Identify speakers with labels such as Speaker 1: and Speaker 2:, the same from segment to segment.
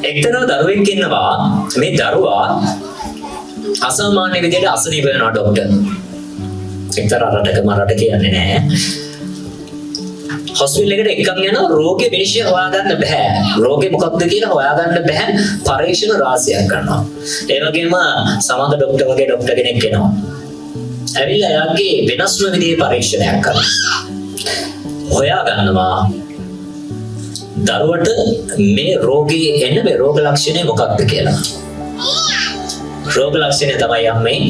Speaker 1: එක්තරා දරුවෙක් ඉන්නවා. මේ දරුවා අසාමාන්‍ය විදිහට අසනීප වෙනවා ડોක්ටර්. එක්තරා රටක කියන්නේ නැහැ. හොස්පිටල් එකට එකක් යනවා රෝගේ විනිශ්චය හොයාගන්න බෑ. රෝගේ මොකක්ද කියලා හොයාගන්න බෑ. පරීක්ෂණ රාශියක් කරනවා. ඒ වගේම සමහර ડોක්ටර් වගේ ડોක්ටර් කෙනෙක් එනවා. ඇවිල්ලා එයාගේ වෙනස්ම විදිහේ පරීක්ෂණයක් කරනවා. හොයාගන්නවා දරුවට මේ රෝගේ එන මේ රෝග ලක්ෂණය මොකක්ද කියලා. රෝග ලක්ෂණය තමයි අම්මේ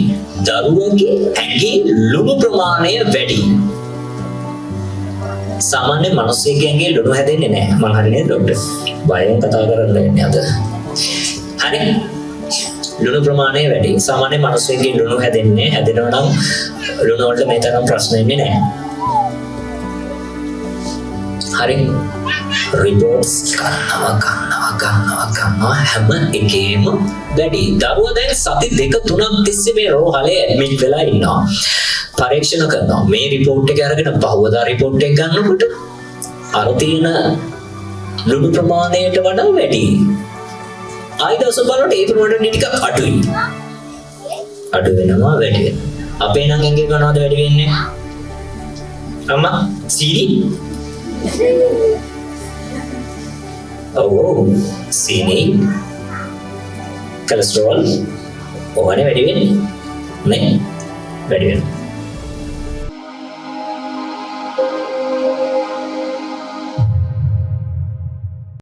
Speaker 1: දරුවගේ ඇඟේ ලුණු ප්‍රමාණය වැඩි. සාමාන්‍ය මිනිස්සෙගේ ඇඟේ ලුණු හැදෙන්නේ නැහැ. මම හරිනේ ડોක්ටර්. බයෙන් කතා කරන්න ඉන්නේ අද. හරි. ලුණු ප්‍රමාණය වැඩි. සාමාන්‍ය මිනිස්සෙගේ ලුණු හැදෙනවා නම් ලුණු වලට මේ තරම් ප්‍රශ්න ඉන්නේ නැහැ. හරි. රිපෝට්ස් ගන්නවා හැම එකේම වැඩි. දරුවා දැන් සති 2-3ක් තිස්සේ මේ රෝහලේ ඇඩ්මිට් වෙලා ඉන්නවා. පරීක්ෂණ කරනවා. මේ රිපෝට් එක අරගෙන පහවදා රිපෝට් එක ගන්නකොට අර තියෙන ලුණු ප්‍රමාණයට වඩා වැඩි. ආයි දවස් බලනකොට ඒ ප්‍රමාණයට ටිකක් අඩුයි. අඩු වෙනවා වැඩි වෙනවා. අපේ නම් ඇඟේ මොනවද වැඩි වෙන්නේ? අම්මා සීනි සීනි කොලෙස්ටරෝල් ඕවනේ වැඩි වෙන්නේ නේ වැඩි වෙනවා.